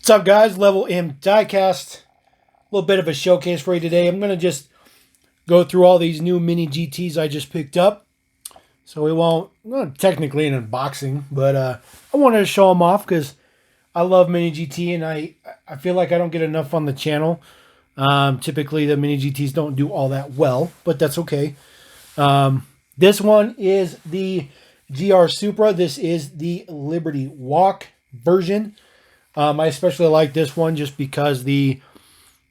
What's up, guys? LevelM diecast. A little bit of a showcase for you today. I'm going to just go through all these new mini GTs I just picked up. So we won't, not technically an unboxing, but I wanted to show them off because I love mini GT and I feel like I don't get enough on the channel. Typically the mini GTs don't do all that well, but that's okay. This one is the GR Supra. This is the Liberty Walk version. I especially like this one just because the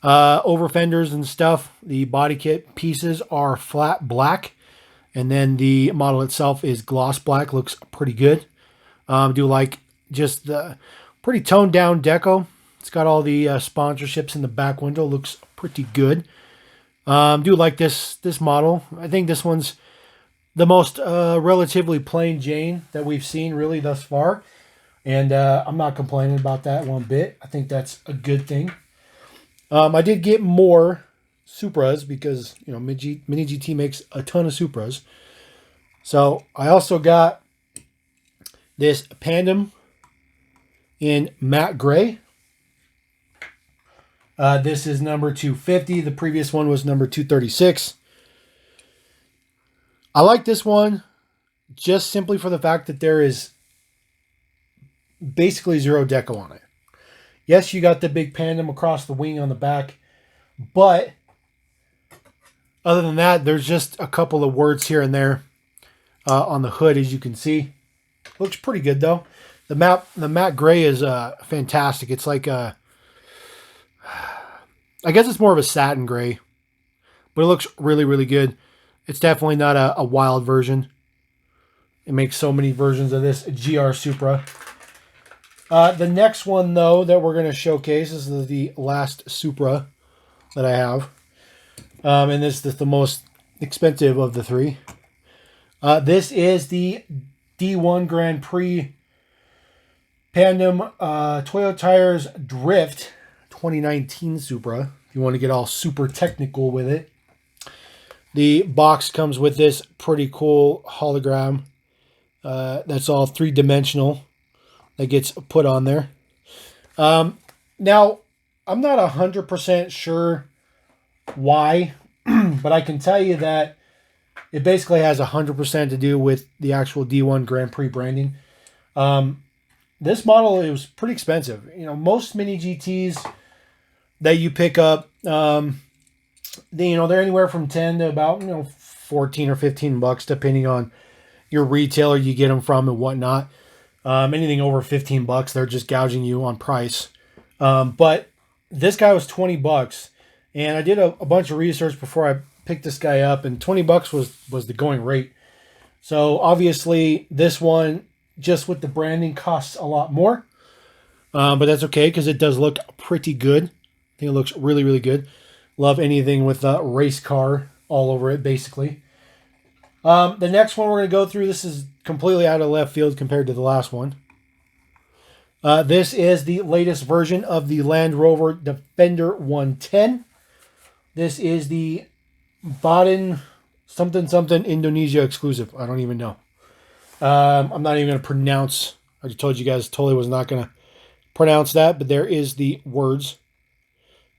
over fenders and stuff, the body kit pieces are flat black, and then the model itself is gloss black. Looks pretty good. Do like just the pretty toned down deco. It's got all the sponsorships in the back window. Looks pretty good. Do like this model. I think this one's the most relatively plain Jane that we've seen really thus far. And I'm not complaining about that one bit. I think that's a good thing. I did get more Supras because, you know, Mini GT makes a ton of Supras. So I also got this Pandem in matte gray. This is number 250. The previous one was number 236. I like this one just simply for the fact that there is basically zero deco on it. Yes, you got the big Pandem across the wing on the back, but other than that, there's just a couple of words here and there on the hood, as you can see. Looks pretty good though. The matte gray is fantastic. It's like I guess it's more of a satin gray, but it looks really, really good. It's definitely not a wild version. It makes so many versions of this GR Supra. The next one, though, that we're going to showcase is the last Supra that I have. And this is the most expensive of the three. This is the D1 Grand Prix Pandem Toyo Tires Drift 2019 Supra. If you want to get all super technical with it. The box comes with this pretty cool hologram. That's all three-dimensional. That gets put on there. Now, I'm not 100% sure why, but I can tell you that it basically has 100% to do with the actual D1 Grand Prix branding. This model, it was pretty expensive. You know, most mini GTs that you pick up, they're anywhere from 10 to about 14 or 15 bucks, depending on your retailer you get them from and whatnot. Anything over 15 bucks, they're just gouging you on price. But this guy was 20 bucks. And I did a bunch of research before I picked this guy up, and 20 bucks was the going rate. So obviously this one, just with the branding, costs a lot more. But that's okay because it does look pretty good. I think it looks really, really good. Love anything with a race car all over it, basically. The next one we're going to go through, this is completely out of left field compared to the last one. This is the latest version of the Land Rover Defender 110. This is the Baden something Indonesia exclusive. I don't even know. I'm not even going to pronounce. I just told you guys totally was not going to pronounce that, but there is the words.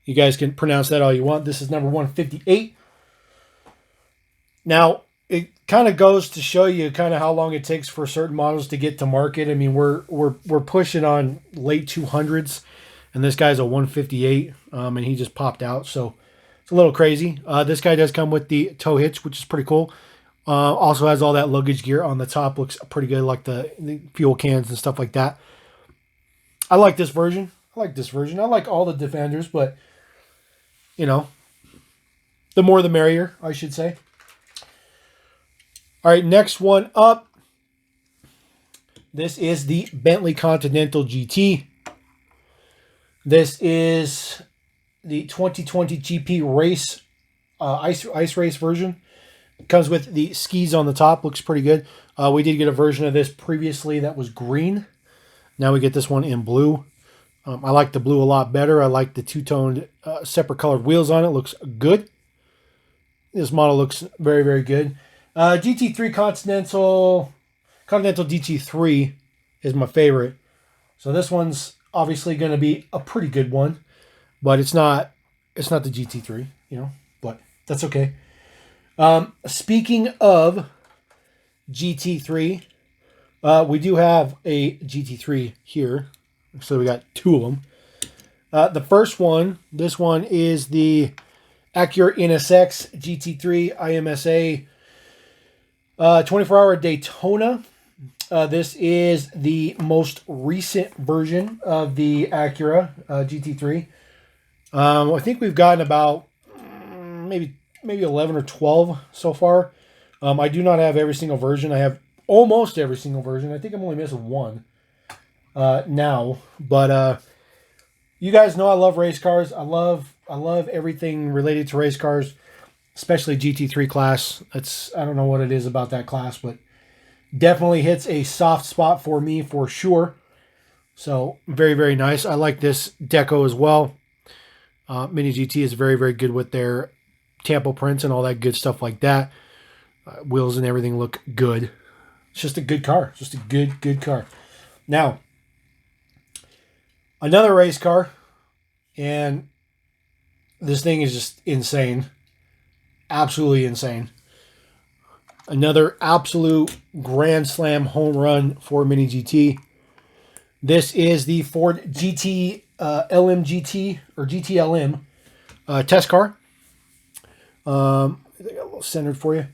You guys can pronounce that all you want. This is number 158. Now, it kind of goes to show you kind of how long it takes for certain models to get to market. I mean, we're pushing on late 200s, and this guy's a 158, and he just popped out, so it's a little crazy. This guy does come with the tow hitch, which is pretty cool. Also has all that luggage gear on the top. Looks pretty good, like the fuel cans and stuff like that. I like this version. I like all the Defenders, but the more the merrier, I should say. All right, next one up. This is the Bentley Continental GT. This is the 2020 GP race, ice race version. It comes with the skis on the top. Looks pretty good. We did get a version of this previously that was green. Now we get this one in blue. I like the blue a lot better. I like the two-toned separate colored wheels on it. Looks good. This model looks very, very good. GT3 Continental GT3 is my favorite. So this one's obviously going to be a pretty good one, but it's not the GT3, you know, but that's okay. Speaking of GT3, we do have a GT3 here. So we got two of them. The first one, this one is the Acura NSX GT3 IMSA 24-hour Daytona. This is the most recent version of the Acura GT3. I think we've gotten about maybe 11 or 12 so far. I do not have every single version. I have almost every single version. I think I'm only missing one now. But you guys know I love race cars. I love everything related to race cars, especially GT3 class. I don't know what it is about that class, but definitely hits a soft spot for me for sure. So very, very nice. I like this deco as well. Mini GT is very, very good with their tampo prints and all that good stuff like that. Wheels and everything look good. It's just a good car. It's just a good car. Now, another race car, and this thing is just insane. Absolutely insane. Another absolute grand slam home run for Mini GT. This is the Ford GT LMGT or GT LM test car. I got a little centered for you.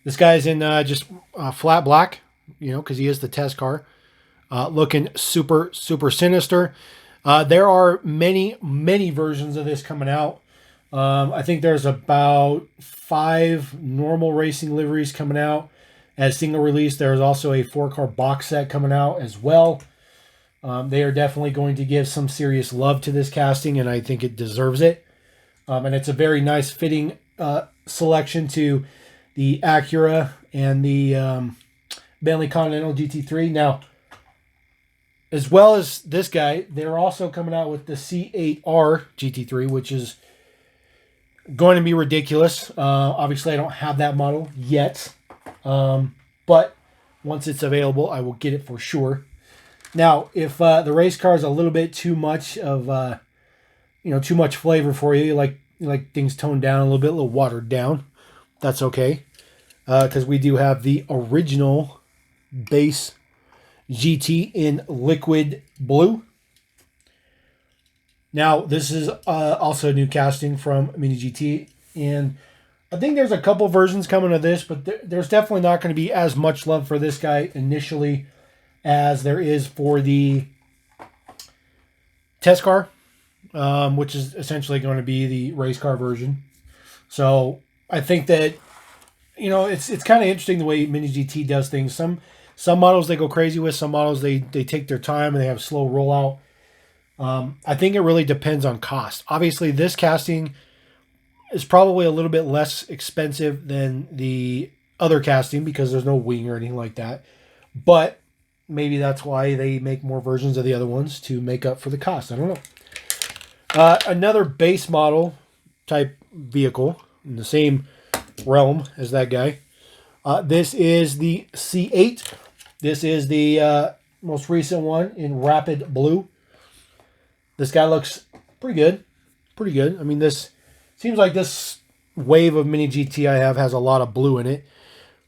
This guy's in just flat black, you know, because he is the test car. Looking super, super sinister. There are many versions of this coming out. I think there's about 5 normal racing liveries coming out as single release. There's also a 4-car box set coming out as well. They are definitely going to give some serious love to this casting, and I think it deserves it. And it's a very nice fitting selection to the Acura and the Bentley Continental GT3. Now, as well as this guy, they're also coming out with the C8R GT3, which is going to be ridiculous. Obviously, I don't have that model yet. But once it's available, I will get it for sure. Now, if the race car is a little bit too much of, too much flavor for you, you like things toned down a little watered down, that's okay. Because we do have the original base GT in liquid blue. Now, this is also a new casting from Mini GT, and I think there's a couple versions coming of this, but there's definitely not going to be as much love for this guy initially as there is for the test car, which is essentially going to be the race car version. So I think that, it's kind of interesting the way Mini GT does things. Some models they go crazy with, some models they take their time and they have slow rollout. I think it really depends on cost. Obviously, this casting is probably a little bit less expensive than the other casting because there's no wing or anything like that. But maybe that's why they make more versions of the other ones to make up for the cost. I don't know. Another base model type vehicle in the same realm as that guy. This is the C8. This is the most recent one in rapid blue. This guy looks pretty good. Pretty good. I mean, this seems like this wave of Mini GT I have has a lot of blue in it.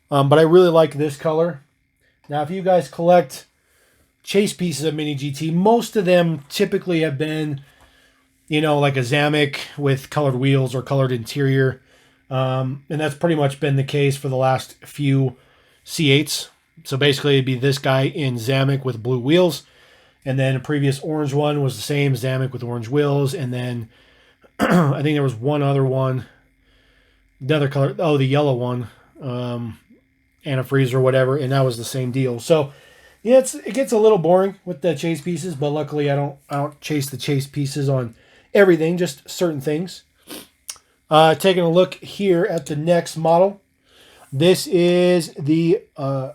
But I really like this color. Now, if you guys collect chase pieces of Mini GT, most of them typically have been, like a Zamek with colored wheels or colored interior. And that's pretty much been the case for the last few C8s. So basically it'd be this guy in Zamek with blue wheels. And then a previous orange one was the same, Zamek with orange wheels. And then I think there was one other one, another color, the yellow one, antifreeze or whatever, and that was the same deal. So yeah, it gets a little boring with the chase pieces, but luckily I don't chase the chase pieces on everything, just certain things. Taking a look here at the next model. This is the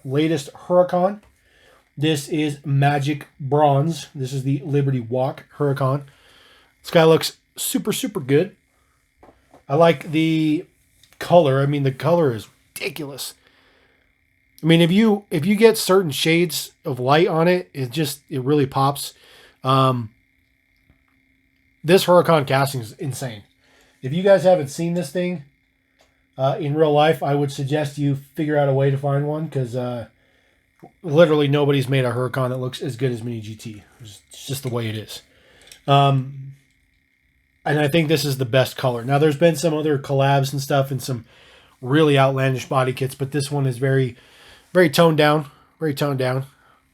latest Huracan. This is Magic Bronze. This is the Liberty Walk Huracan. This guy looks super, super good. I like the color. I mean, the color is ridiculous. I mean, if you get certain shades of light on it, it really pops. This Huracan casting is insane. If you guys haven't seen this thing in real life, I would suggest you figure out a way to find one, because literally nobody's made a Huracan that looks as good as Mini GT. It's just the way it is. And I think this is the best color. Now, there's been some other collabs and stuff and some really outlandish body kits, but this one is very, very toned down. Very toned down.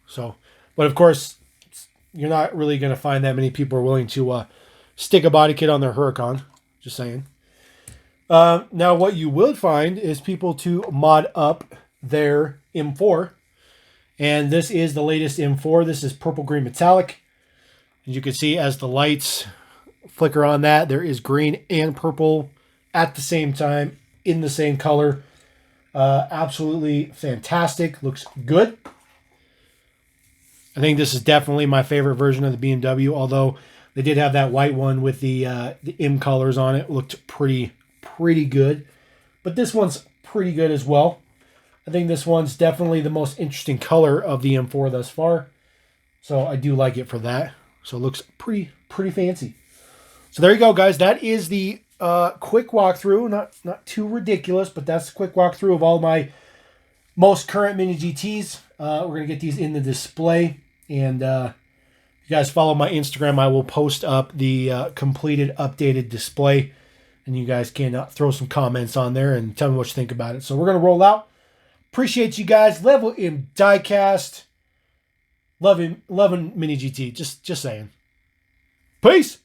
So, but of course, you're not really going to find that many people are willing to stick a body kit on their Huracan. Just saying. Now, what you will find is people to mod up their M4. And this is the latest M4. This is purple green metallic. As you can see, as the lights flicker on that, there is green and purple at the same time in the same color. Absolutely fantastic. Looks good. I think this is definitely my favorite version of the BMW, although they did have that white one with the M colors on it. Looked pretty good. But this one's pretty good as well. I think this one's definitely the most interesting color of the M4 thus far. So I do like it for that. So it looks pretty fancy. So there you go, guys. That is the quick walkthrough. Not too ridiculous, but that's a quick walkthrough of all my most current Mini GTs. We're going to get these in the display. And if you guys follow my Instagram, I will post up the completed, updated display. And you guys can throw some comments on there and tell me what you think about it. So we're going to roll out. Appreciate you guys. LevelM Diecast. Loving Mini GT. Just saying. Peace.